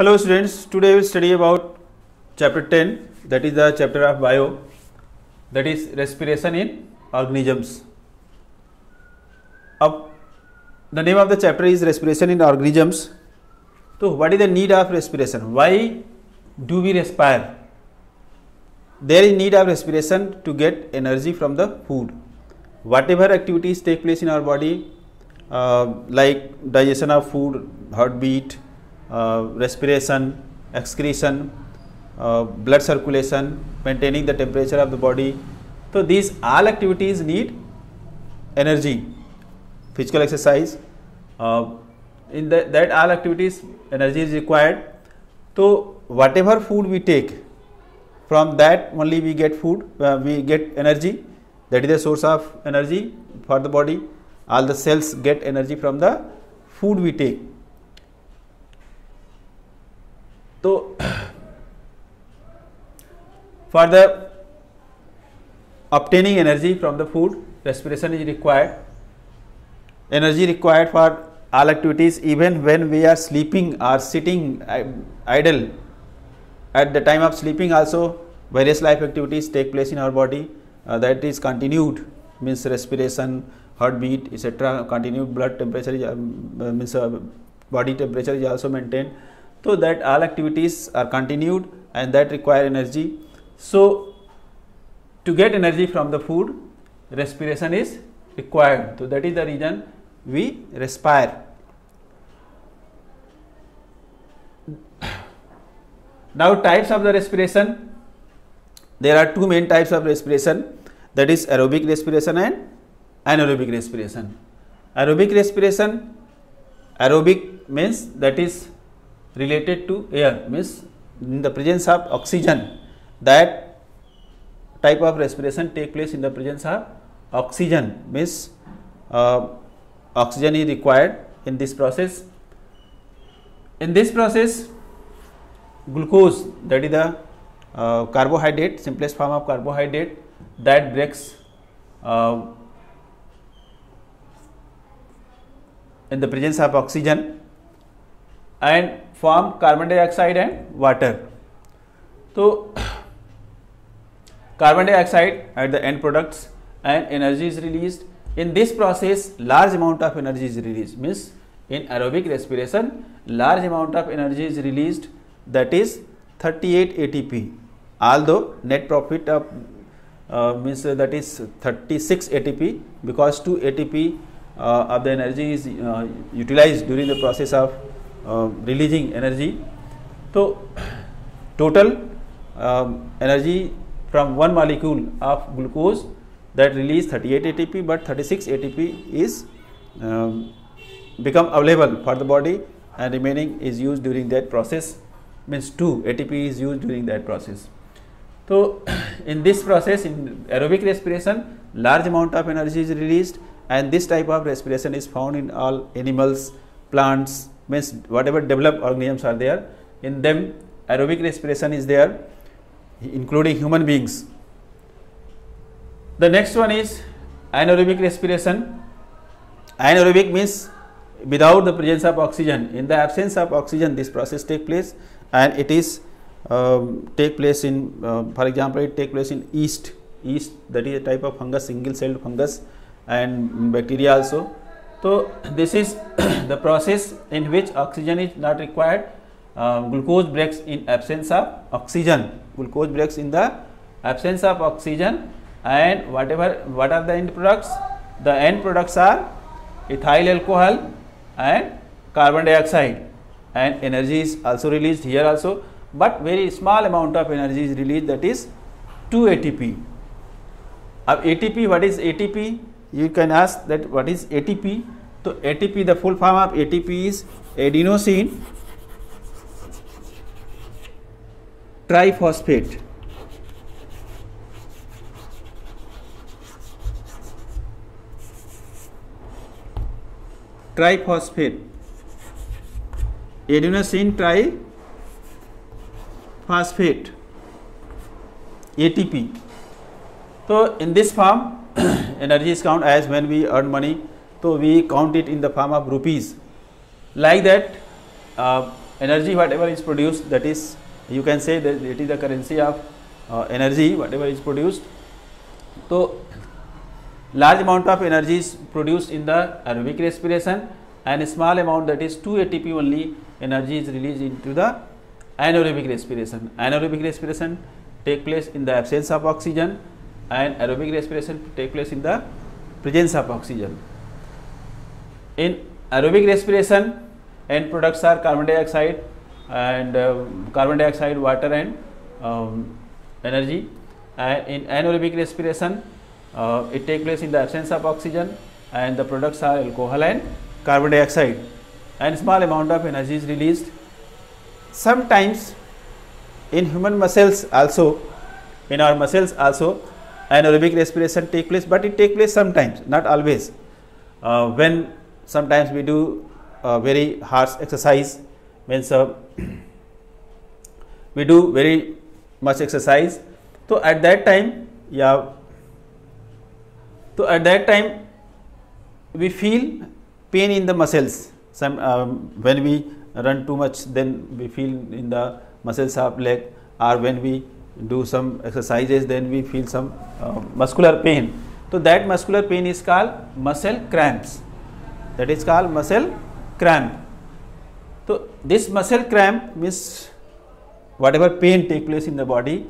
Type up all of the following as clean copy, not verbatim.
Hello students, today we will study about chapter 10, that is the chapter of bio, that is respiration in organisms. The name of the chapter is respiration in organisms. So what is the need of respiration? Why do we respire? There is need of respiration to get energy from the food. Whatever activities take place in our body, like digestion of food, heartbeat, respiration, excretion, blood circulation, maintaining the temperature of the body. So these all activities need energy. Physical exercise, in that all activities energy is required. So whatever food we take, from that only we get food, we get energy. That is the source of energy for the body. All the cells get energy from the food we take. So for the obtaining energy from the food, respiration is required. Energy required for all activities, even when we are sleeping or sitting idle. At the time of sleeping also various life activities take place in our body, that is continued, means respiration, heartbeat, etc. Continued blood temperature means body temperature is also maintained. So that all activities are continued and that require energy. So to get energy from the food, respiration is required. So that is the reason we respire. Now types of the respiration. There are two main types of respiration, that is aerobic respiration and anaerobic respiration. Aerobic respiration, aerobic means that is related to air, means in the presence of oxygen. That type of respiration take place in the presence of oxygen, means oxygen is required in this process. In this process, glucose, that is the carbohydrate, simplest form of carbohydrate, that breaks in the presence of oxygen and form carbon dioxide and water. So carbon dioxide at the end products and energy is released. In this process large amount of energy is released, means in aerobic respiration large amount of energy is released, that is 38 ATP, although net profit of means that is 36 ATP, because 2 ATP of the energy is utilized during the process of releasing energy. So total energy from one molecule of glucose that release 38 ATP, but 36 ATP is become available for the body and remaining is used during that process, means 2 ATP is used during that process. So in this process, in aerobic respiration large amount of energy is released, and this type of respiration is found in all animals, plants, means whatever developed organisms are there, in them aerobic respiration is there, including human beings. The next one is anaerobic respiration. Anaerobic means without the presence of oxygen. In the absence of oxygen this process take place, and it is take place in for example it take place in yeast, that is a type of fungus, single celled fungus, and bacteria also. So this is the process in which oxygen is not required. Glucose breaks in absence of oxygen. Glucose breaks in the absence of oxygen, and what are the end products? The end products are ethyl alcohol and carbon dioxide, and energy is also released here also, but very small amount of energy is released, that is 2 ATP. Of ATP, what is ATP? You can ask that what is ATP. So ATP, the full form of ATP is adenosine triphosphate. Triphosphate, adenosine triphosphate, ATP. So in this form energy is count as when we earn money, so we count it in the form of rupees. Like that energy whatever is produced, that is, you can say that it is the currency of energy whatever is produced. So large amount of energy is produced in the aerobic respiration, and a small amount, that is 2 ATP only, energy is released into the anaerobic respiration. Anaerobic respiration take place in the absence of oxygen, and aerobic respiration take place in the presence of oxygen. In aerobic respiration, end products are carbon dioxide and water and energy. And in anaerobic respiration, it takes place in the absence of oxygen, and the products are alcohol and carbon dioxide, and small amount of energy is released. Sometimes in human muscles also, in our muscles also, anaerobic respiration take place, but it take place sometimes, not always. When sometimes we do very harsh exercise, means we do very much exercise, so at that time, we feel pain in the muscles. When we run too much, then we feel in the muscles of leg, or when we do some exercises, then we feel some muscular pain. So that muscular pain is called muscle cramps. That is called muscle cramp. So this muscle cramp means whatever pain take place in the body.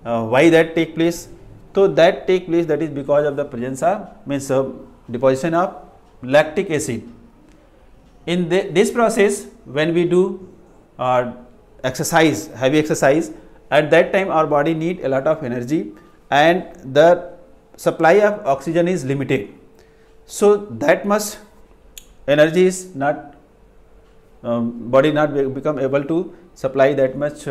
Why that take place? So that take place, that is because of the presence of, means deposition of lactic acid. In this process, when we do exercise, heavy exercise, at that time our body need a lot of energy, and the supply of oxygen is limited. So that much energy is not, body not become able to supply that much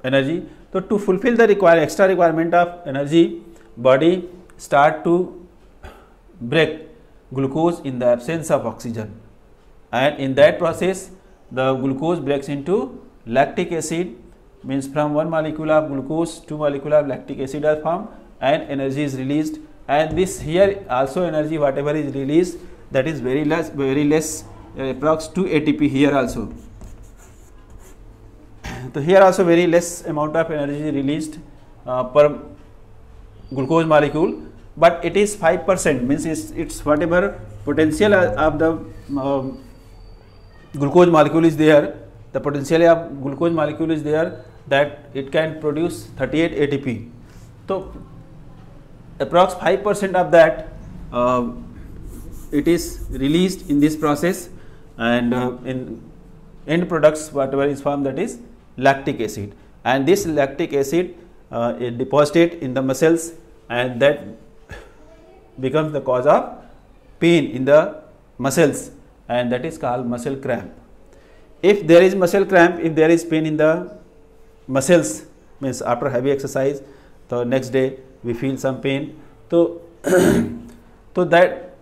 energy. So to fulfill the extra requirement of energy, body start to break glucose in the absence of oxygen, and in that process the glucose breaks into lactic acid, means from one molecule of glucose, 2 molecule of lactic acid are formed, and energy is released. And this here also energy whatever is released, that is very less, approx 2 ATP here also. So here also very less amount of energy is released per glucose molecule, but it is 5%, means it's whatever potential of the glucose molecule is there, the potential of glucose molecule is there, that it can produce 38 ATP. So approx 5% of that it is released in this process, and in end products whatever is formed, that is lactic acid, and this lactic acid is deposited in the muscles, and that becomes the cause of pain in the muscles, and that is called muscle cramp. If there is muscle cramp, if there is pain in the muscles, means after heavy exercise, the next day we feel some pain, so so that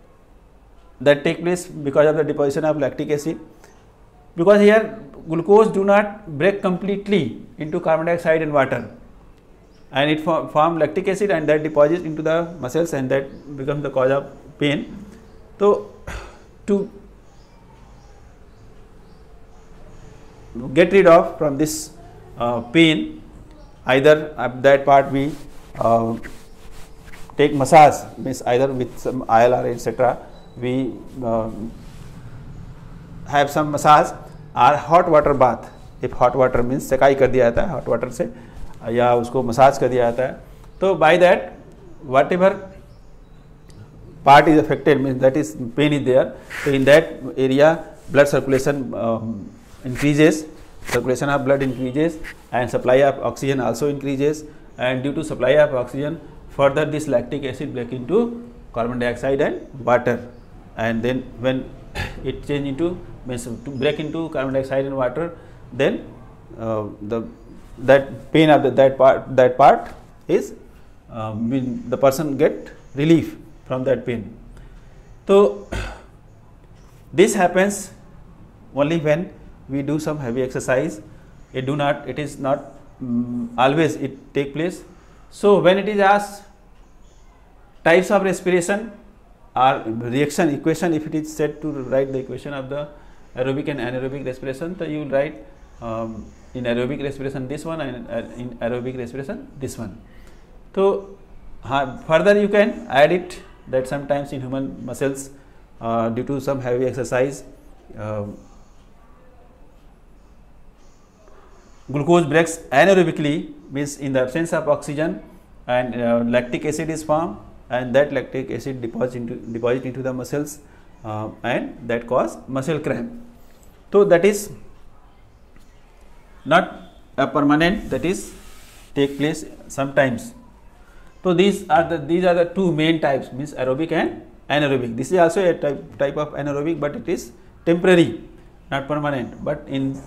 take place because of the deposition of lactic acid, because here glucose do not break completely into carbon dioxide and water, and it form lactic acid, and that deposits into the muscles, and that becomes the cause of pain. So to get rid of from this pain, either at that part we take massage, means either with some oil or etc. we have some massage, और hot water bath, if hot water means सेकाई कर दिया जाता है hot water से, या उसको massage कर दिया जाता है, तो by that whatever part is affected, means that is pain is there, so in that area blood circulation increases, circulation of blood increases, and supply of oxygen also increases, and due to supply of oxygen further this lactic acid break into carbon dioxide and water, and then when it change into, means to break into carbon dioxide and water, then that pain of that part is the person get relief from that pain. So this happens only when we do some heavy exercise. It is not always it take place. So when it is asked types of respiration or reaction equation, if it is said to write the equation of the aerobic and anaerobic respiration. So you will write in aerobic respiration this one, and in aerobic respiration this one. So further you can add it that sometimes in human muscles due to some heavy exercise glucose breaks anaerobically, means in the absence of oxygen, and lactic acid is formed, and that lactic acid deposit into the muscles and that cause muscle cramp. So that is not a permanent, that is take place sometimes. So these are the two main types, means aerobic and anaerobic. This is also a type of anaerobic, but it is temporary, not permanent. But in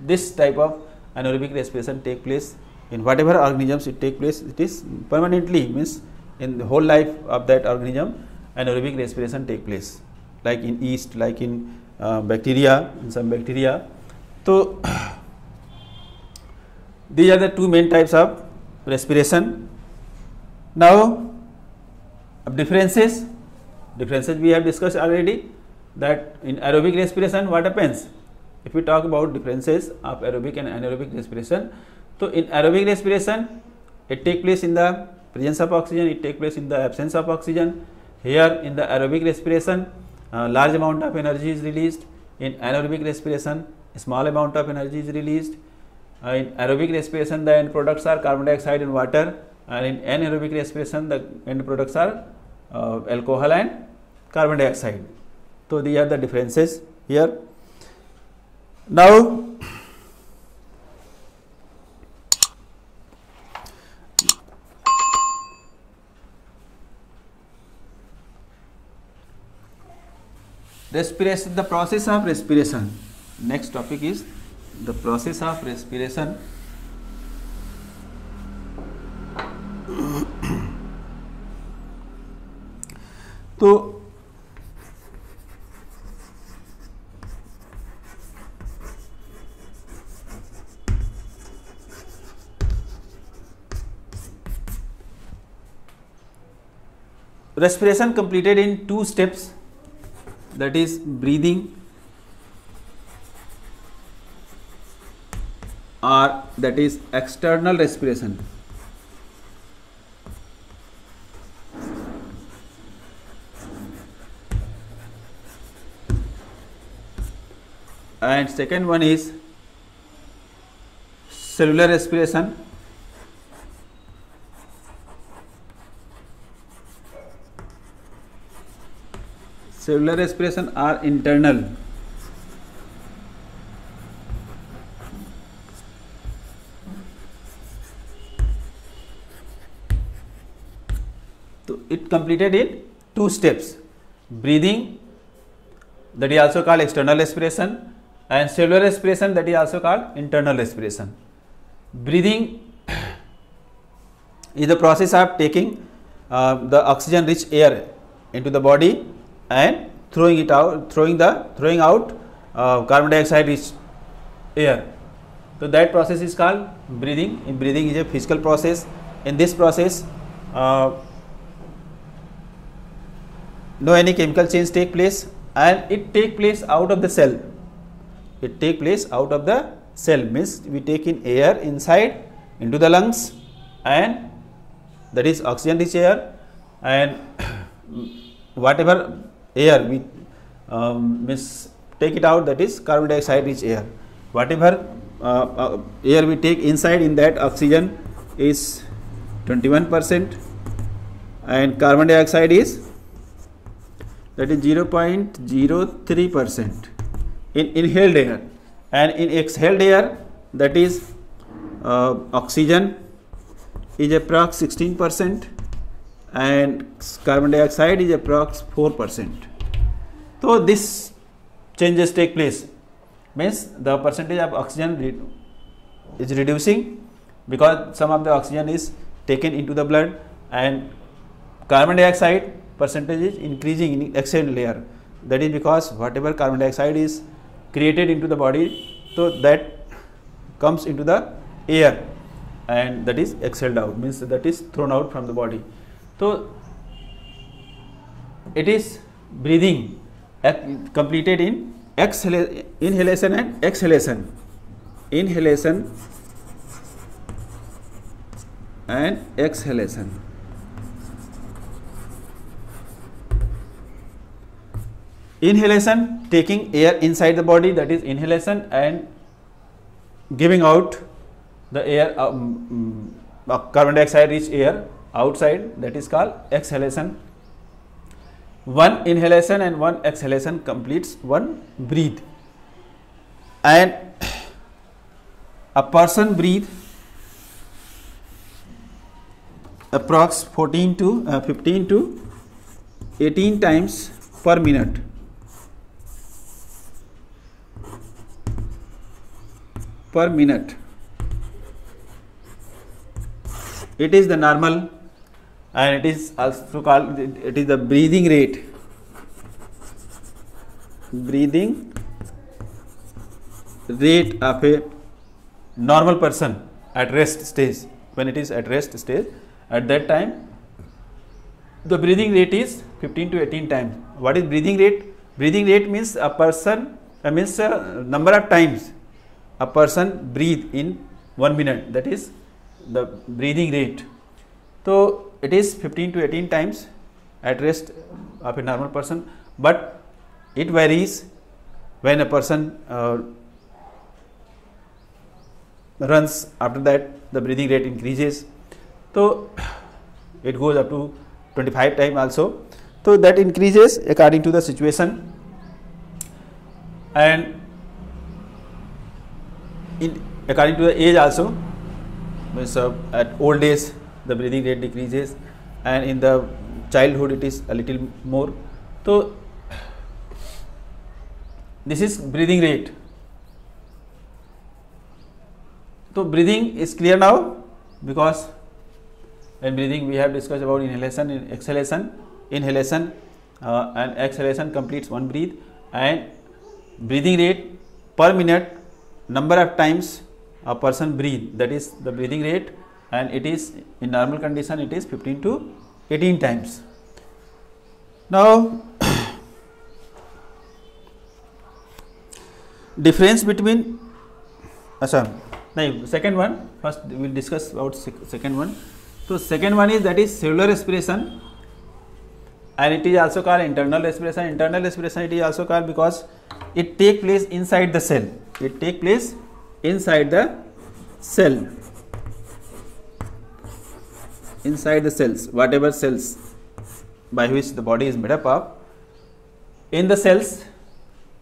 this type of anaerobic respiration take place in whatever organisms it take place, it is permanently, means in the whole life of that organism anaerobic respiration take place, like in yeast, like in bacteria, in some bacteria. So these are the two main types of respiration. Now differences we have discussed already, that in aerobic respiration what happens. If we talk about differences of aerobic and anaerobic respiration, so in aerobic respiration it take place in the presence of oxygen, it take place in the absence of oxygen. Here in the aerobic respiration large amount of energy is released, in anaerobic respiration a small amount of energy is released. In aerobic respiration the end products are carbon dioxide and water, and in anaerobic respiration the end products are alcohol and carbon dioxide. So these are the differences here. Now respiration, the process of respiration. Next topic is the process of respiration. So respiration completed in two steps, that is breathing or that is external respiration. And second one is cellular respiration. Cellular respiration are internal. So it completed in two steps. Breathing, that is also called external respiration, and cellular respiration, that is also called internal respiration. Breathing is the process of taking the oxygen rich air into the body and throwing out carbon dioxide rich air. So that process is called breathing. In breathing is a physical process. In this process no any chemical change take place, and it take place out of the cell. It take place out of the cell, means we take in air inside into the lungs, and that is oxygen rich air, and whatever air we take it out, that is carbon dioxide rich air. Whatever air we take inside, in that oxygen is 21% and carbon dioxide is, that is 0.03% in inhaled air, and in exhaled air, that is oxygen is approx 16% and carbon dioxide is approx 4%. So this changes take place, means the percentage of oxygen is reducing because some of the oxygen is taken into the blood, and carbon dioxide percentage is increasing in exhaled air. That is because whatever carbon dioxide is created into the body, so that comes into the air and that is exhaled out, means that is thrown out from the body. So it is breathing completed in inhalation and exhalation. Inhalation and exhalation. Inhalation, taking air inside the body, that is inhalation, and giving out the air, carbon dioxide rich air outside, that is called exhalation. One inhalation and one exhalation completes one breathe. And a person breathe approx 15 to 18 times per minute. Per minute. It is the normal, and it is also called, it is the breathing rate. Breathing rate of a normal person at rest stage. When it is at rest stage, at that time the breathing rate is 15 to 18 times. What is breathing rate? Breathing rate means a person, means number of times a person breathe in 1 minute, that is the breathing rate. So it is 15 to 18 times at rest of a normal person, but it varies when a person runs. After that the breathing rate increases, so it goes up to 25 times also. So that increases according to the situation, and according to the age also. Means at old age the breathing rate decreases, and in the childhood it is a little more. So this is breathing rate. So breathing is clear now, because in breathing we have discussed about inhalation and exhalation. Inhalation and exhalation completes one breath, and breathing rate per minute, number of times a person breathe, that is the breathing rate, and it is in normal condition it is 15 to 18 times. Now difference between second one, first we will discuss about second one. So second one is, that is cellular respiration, and it is also called internal respiration. Internal respiration it is also called because it take place inside the cell. It take place inside the cell. Inside the cells, whatever cells by which the body is made up of, in the cells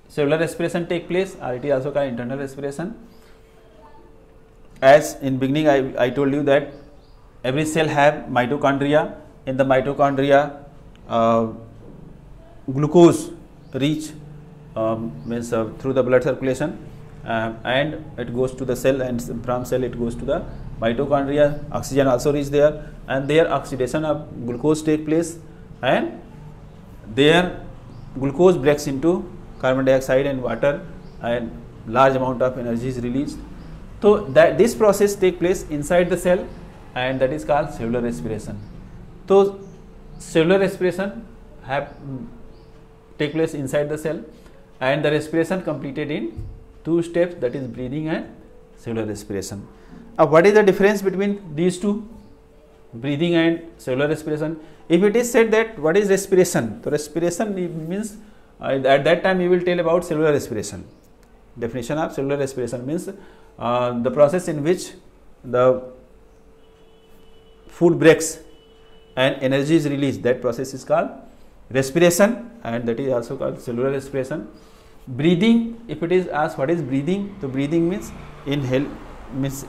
cellular respiration take place, or it is also called internal respiration. As in beginning I told you that every cell have mitochondria. In the mitochondria glucose reach means through the blood circulation, and it goes to the cell, and from cell it goes to the mitochondria. Oxygen also reach there, and there oxidation of glucose take place, and there glucose breaks into carbon dioxide and water, and large amount of energy is released. So that this process take place inside the cell, and that is called cellular respiration. So cellular respiration take place inside the cell, and the respiration completed in two steps, that is breathing and cellular respiration. What is the difference between these two, breathing and cellular respiration? If it is said that what is respiration, so respiration means at that time we will tell about cellular respiration. Definition of cellular respiration means the process in which the food breaks and energy is released, that process is called respiration, and that is also called cellular respiration. Breathing, if it is asked what is breathing, so breathing means inhale, means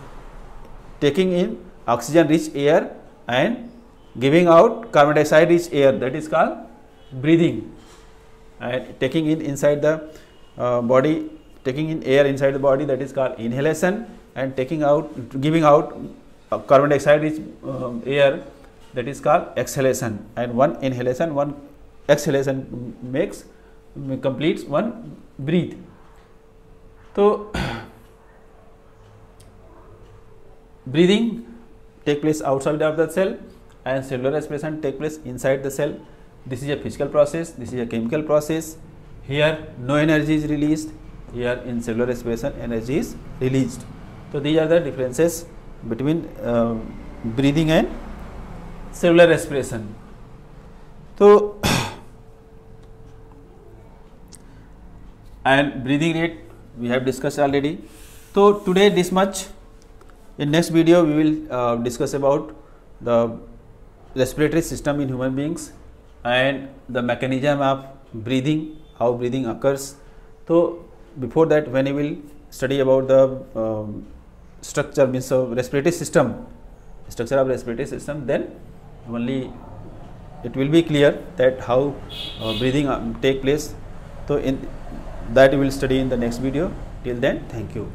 taking in oxygen rich air and giving out carbon dioxide rich air, that is called breathing. And taking in inside the body, taking in air inside the body, that is called inhalation, and taking out, giving out carbon dioxide rich air, that is called exhalation. And one inhalation, one exhalation completes one breath. So breathing take place outside of the cell, and cellular respiration take place inside the cell. This is a physical process, this is a chemical process. here no energy is released, here in cellular respiration energy is released. So these are the differences between breathing and cellular respiration. So and breathing rate we have discussed already. So today this much. In next video we will discuss about the respiratory system in human beings and the mechanism of breathing, how breathing occurs. So before that, when you will study about the structure, means of respiratory system, structure of respiratory system, then only it will be clear that how breathing take place. So in that we will study in the next video. Till then, thank you.